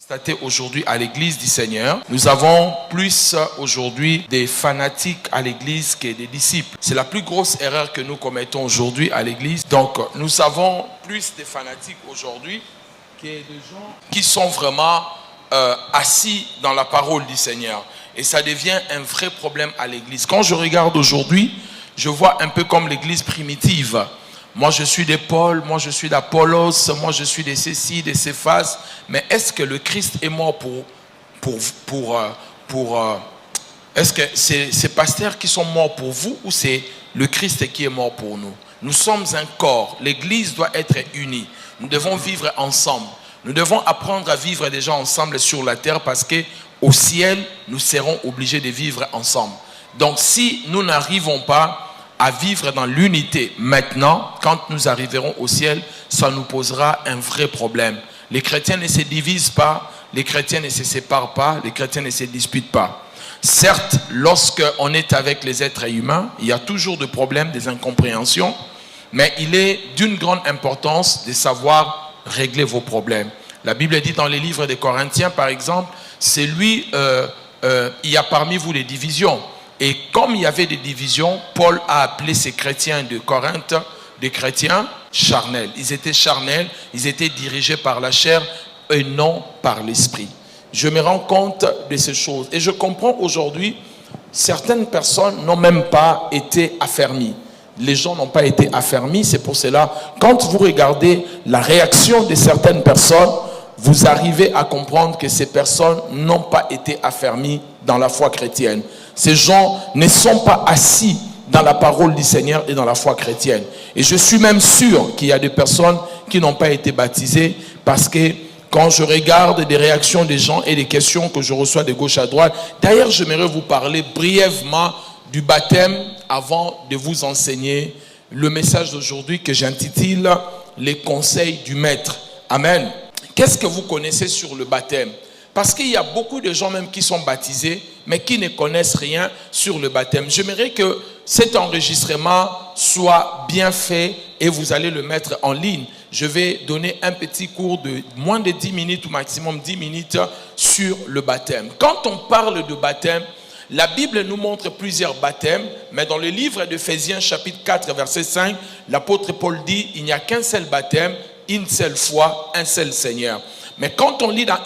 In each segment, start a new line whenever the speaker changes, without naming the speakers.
constater aujourd'hui à l'église du Seigneur, nous avons plus aujourd'hui des fanatiques à l'église que des disciples. C'est la plus grosse erreur que nous commettons aujourd'hui à l'église. Donc, nous avons plus des fanatiques aujourd'hui que des gens qui sont vraiment assis dans la parole du Seigneur. Et ça devient un vrai problème à l'église. Quand je regarde aujourd'hui, je vois un peu comme l'église primitive. Moi, je suis de Paul, moi, je suis d'Apollos, moi, je suis de Cécile, de Céphas. Mais est-ce que le Christ est mort est-ce que c'est ces pasteurs qui sont morts pour vous ou c'est le Christ qui est mort pour nous? Nous sommes un corps. L'église doit être unie. Nous devons vivre ensemble. Nous devons apprendre à vivre déjà ensemble sur la terre parce qu'au ciel, nous serons obligés de vivre ensemble. Donc, si nous n'arrivons pas à vivre dans l'unité maintenant, quand nous arriverons au ciel, ça nous posera un vrai problème. Les chrétiens ne se divisent pas, les chrétiens ne se séparent pas, les chrétiens ne se disputent pas. Certes, lorsqu'on est avec les êtres humains, il y a toujours des problèmes, des incompréhensions, mais il est d'une grande importance de savoir régler vos problèmes. La Bible dit dans les livres des Corinthiens, par exemple, il y a parmi vous des divisions. Et comme il y avait des divisions, Paul a appelé ces chrétiens de Corinthe des chrétiens charnels. Ils étaient charnels, ils étaient dirigés par la chair et non par l'esprit. Je me rends compte de ces choses. Et je comprends aujourd'hui, certaines personnes n'ont même pas été affermies. Les gens n'ont pas été affermis. C'est pour cela, quand vous regardez la réaction de certaines personnes, vous arrivez à comprendre que ces personnes n'ont pas été affermies dans la foi chrétienne. Ces gens ne sont pas assis dans la parole du Seigneur et dans la foi chrétienne. Et je suis même sûr qu'il y a des personnes qui n'ont pas été baptisées parce que quand je regarde des réactions des gens et des questions que je reçois de gauche à droite, d'ailleurs j'aimerais vous parler brièvement du baptême avant de vous enseigner le message d'aujourd'hui que j'intitule « Les conseils du maître ». Amen. Qu'est-ce que vous connaissez sur le baptême? Parce qu'il y a beaucoup de gens même qui sont baptisés, mais qui ne connaissent rien sur le baptême. J'aimerais que cet enregistrement soit bien fait et vous allez le mettre en ligne. Je vais donner un petit cours de moins de 10 minutes ou maximum 10 minutes sur le baptême. Quand on parle de baptême, la Bible nous montre plusieurs baptêmes, mais dans le livre d'Éphésiens chapitre 4 verset 5, l'apôtre Paul dit « Il n'y a qu'un seul baptême, une seule foi, un seul Seigneur ». Mais quand on lit dans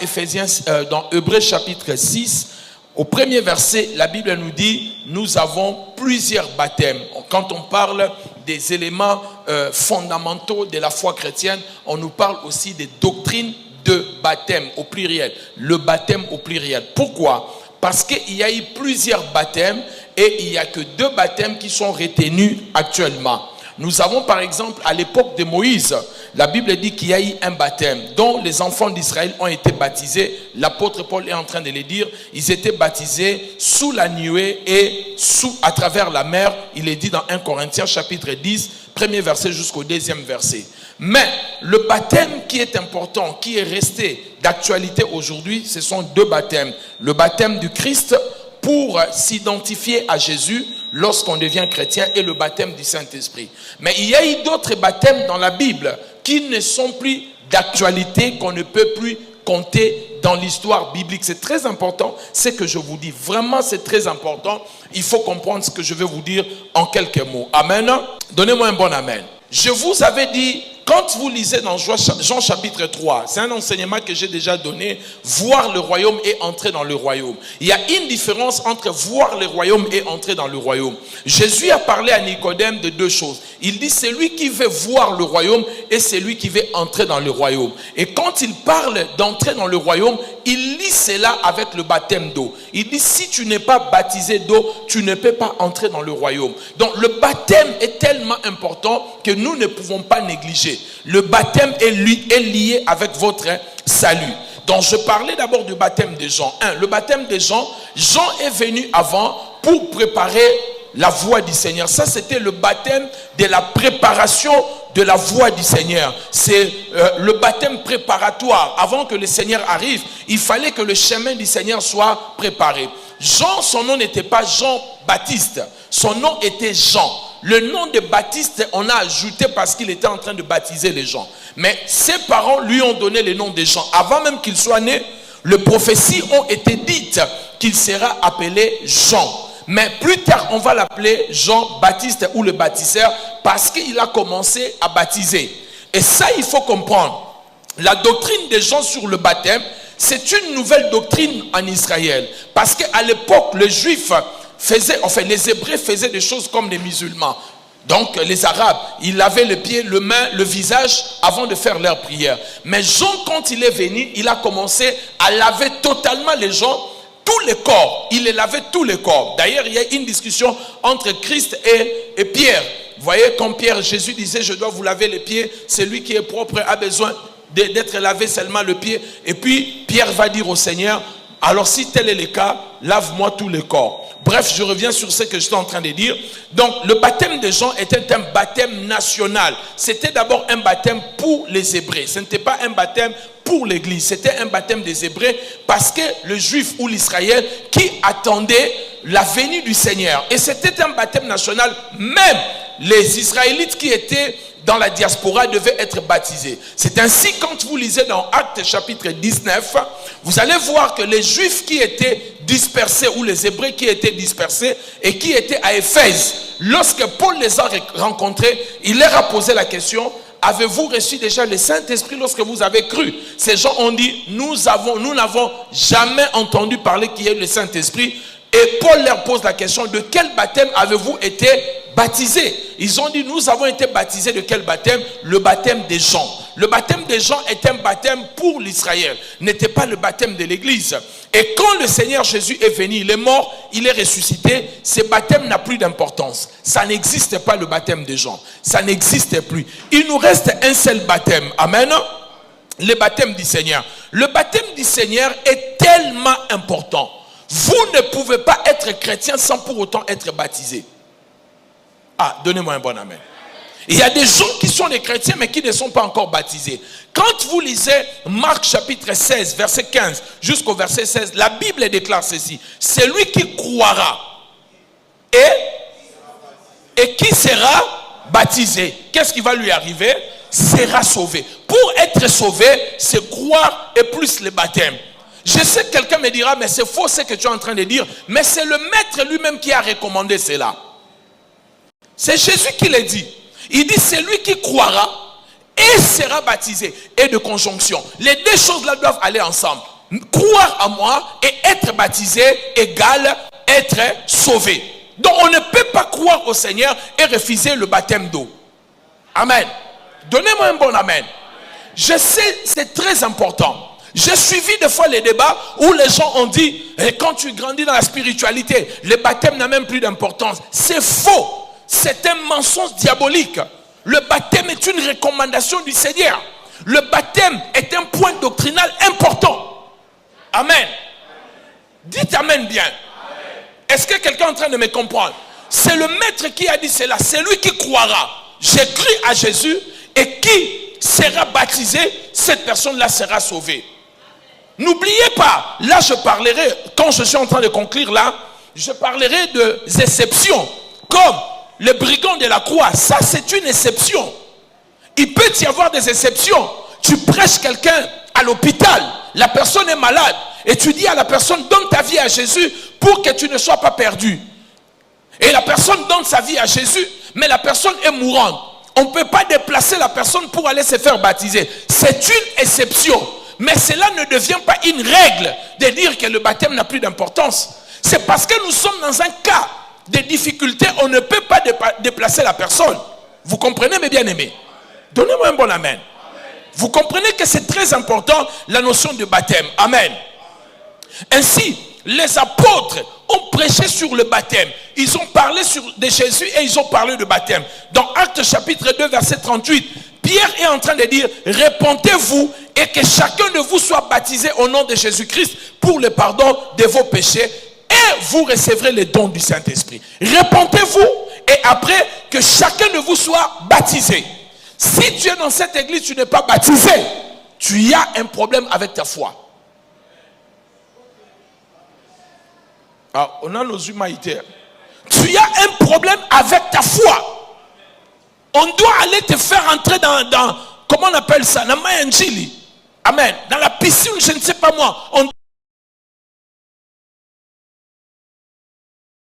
dans Hébreux chapitre 6, au premier verset, la Bible nous dit « Nous avons plusieurs baptêmes ». Quand on parle des éléments fondamentaux de la foi chrétienne, on nous parle aussi des doctrines de baptême au pluriel. Le baptême au pluriel. Pourquoi? Parce qu'il y a eu plusieurs baptêmes et il n'y a que 2 baptêmes qui sont retenus actuellement. Nous avons par exemple à l'époque de Moïse, la Bible dit qu'il y a eu un baptême dont les enfants d'Israël ont été baptisés. L'apôtre Paul est en train de le dire. Ils étaient baptisés sous la nuée et à travers la mer. Il est dit dans 1 Corinthiens chapitre 10, premier verset jusqu'au 2e verset. Mais le baptême qui est important, qui est resté d'actualité aujourd'hui, ce sont 2 baptêmes. Le baptême du Christ pour s'identifier à Jésus lorsqu'on devient chrétien et le baptême du Saint-Esprit. Mais il y a eu d'autres baptêmes dans la Bible qui ne sont plus d'actualité, qu'on ne peut plus compter dans l'histoire biblique. C'est très important, ce que je vous dis. Vraiment, c'est très important. Il faut comprendre ce que je vais vous dire en quelques mots. Amen. Donnez-moi un bon amen. Je vous avais dit, quand vous lisez dans Jean chapitre 3, c'est un enseignement que j'ai déjà donné, voir le royaume et entrer dans le royaume. Il y a une différence entre voir le royaume et entrer dans le royaume. Jésus a parlé à Nicodème de 2 choses. Il dit, c'est lui qui veut voir le royaume et c'est lui qui veut entrer dans le royaume. Et quand il parle d'entrer dans le royaume, il lit cela avec le baptême d'eau. Il dit, si tu n'es pas baptisé d'eau, tu ne peux pas entrer dans le royaume. Donc le baptême est tellement important que nous ne pouvons pas négliger. Le baptême est lié avec votre salut. Donc je parlais d'abord du baptême de Jean. Le baptême de Jean, Jean est venu avant pour préparer la voie du Seigneur. Ça, c'était le baptême de la préparation de la voie du Seigneur. C'est le baptême préparatoire. Avant que le Seigneur arrive, il fallait que le chemin du Seigneur soit préparé. Jean, son nom n'était pas Jean-Baptiste. Son nom était Jean. Le nom de Baptiste, on a ajouté parce qu'il était en train de baptiser les gens. Mais ses parents lui ont donné le nom de Jean. Avant même qu'il soit né, Les prophéties ont été dites qu'il sera appelé Jean. Mais plus tard, on va l'appeler Jean-Baptiste ou le baptiseur parce qu'il a commencé à baptiser. Et ça, il faut comprendre. La doctrine des gens sur le baptême, c'est une nouvelle doctrine en Israël. Parce qu'à l'époque, les Juifs faisaient, enfin les Hébreux faisaient des choses comme les musulmans. Donc les Arabes, ils lavaient les pieds, les mains, le visage avant de faire leur prière. Mais Jean, quand il est venu, il a commencé à laver totalement les gens, tous les corps. Il les lavait tous les corps. D'ailleurs, il y a une discussion entre Christ et Pierre. Vous voyez, quand Jésus disait, je dois vous laver les pieds, celui qui est propre a besoin d'être lavé seulement le pied. Et puis, Pierre va dire au Seigneur, alors si tel est le cas, lave-moi tous les corps. Bref, je reviens sur ce que j'étais en train de dire. Donc, le baptême de Jean était un baptême national. C'était d'abord un baptême pour les Hébreux. Ce n'était pas un baptême pour l'Église. C'était un baptême des Hébreux parce que le Juif ou l'Israël qui attendait la venue du Seigneur. Et c'était un baptême national. Même les Israélites qui étaient dans la diaspora devaient être baptisés. C'est ainsi, quand vous lisez dans Actes chapitre 19, vous allez voir que les Juifs qui étaient dispersés, ou les Hébreux qui étaient dispersés et qui étaient à Éphèse, lorsque Paul les a rencontrés, il leur a posé la question, avez-vous reçu déjà le Saint-Esprit lorsque vous avez cru? Ces gens ont dit, nous n'avons jamais entendu parler qu'il y ait le Saint-Esprit. Et Paul leur pose la question, de quel baptême avez-vous été baptisés? Ils ont dit, nous avons été baptisés de quel baptême? Le baptême des Jean. Le baptême des Jean est un baptême pour l'Israël, n'était pas le baptême de l'Église. Et quand le Seigneur Jésus est venu, il est mort, il est ressuscité, ce baptême n'a plus d'importance. Ça n'existe pas, le baptême des Jean. Ça n'existe plus. Il nous reste un seul baptême. Amen. Le baptême du Seigneur. Le baptême du Seigneur est tellement important. Vous ne pouvez pas être chrétien sans pour autant être baptisé. Ah, donnez-moi un bon amen. Il y a des gens qui sont des chrétiens mais qui ne sont pas encore baptisés. Quand vous lisez Marc chapitre 16, verset 15 jusqu'au verset 16, la Bible déclare ceci. Celui qui croira et qui sera baptisé, qu'est-ce qui va lui arriver? Sera sauvé. Pour être sauvé, c'est croire et plus le baptême. Je sais que quelqu'un me dira, mais c'est faux ce que tu es en train de dire. Mais c'est le maître lui-même qui a recommandé cela. C'est Jésus qui l'a dit. Il dit, c'est lui qui croira et sera baptisé. Et de conjonction. Les deux choses-là doivent aller ensemble. Croire à moi et être baptisé égale être sauvé. Donc on ne peut pas croire au Seigneur et refuser le baptême d'eau. Amen. Donnez-moi un bon amen. Je sais, c'est très important. J'ai suivi des fois les débats où les gens ont dit, quand tu grandis dans la spiritualité, le baptême n'a même plus d'importance. C'est faux. C'est un mensonge diabolique. Le baptême est une recommandation du Seigneur. Le baptême est un point doctrinal important. Amen. Dites amen bien. Est-ce que quelqu'un est en train de me comprendre? C'est le maître qui a dit cela. C'est lui qui croira. J'ai cru à Jésus et qui sera baptisé, cette personne-là sera sauvée. N'oubliez pas, là je parlerai, quand je suis en train de conclure là, je parlerai des exceptions, comme le brigand de la croix. Ça c'est une exception. Il peut y avoir des exceptions. Tu prêches quelqu'un à l'hôpital, la personne est malade, et tu dis à la personne, donne ta vie à Jésus pour que tu ne sois pas perdu. Et la personne donne sa vie à Jésus, mais la personne est mourante. On ne peut pas déplacer la personne pour aller se faire baptiser. C'est une exception. Mais cela ne devient pas une règle de dire que le baptême n'a plus d'importance. C'est parce que nous sommes dans un cas de difficulté, on ne peut pas déplacer la personne. Vous comprenez mes bien-aimés? Donnez-moi un bon amen. Vous comprenez que c'est très important la notion de baptême. Amen. Ainsi, les apôtres ont prêché sur le baptême. Ils ont parlé de Jésus et ils ont parlé de baptême. Dans Actes chapitre 2 verset 38, Pierre est en train de dire, répentez-vous et que chacun de vous soit baptisé au nom de Jésus-Christ pour le pardon de vos péchés et vous recevrez les dons du Saint-Esprit. Répentez-vous et après que chacun de vous soit baptisé. Si tu es dans cette église, tu n'es pas baptisé, tu as un problème avec ta foi. Ah, on a nos humanitaires. Tu as un problème avec ta foi. On doit aller te faire entrer dans comment on appelle ça? Dans Mayanjili. Amen. Dans la piscine, je ne sais pas moi. On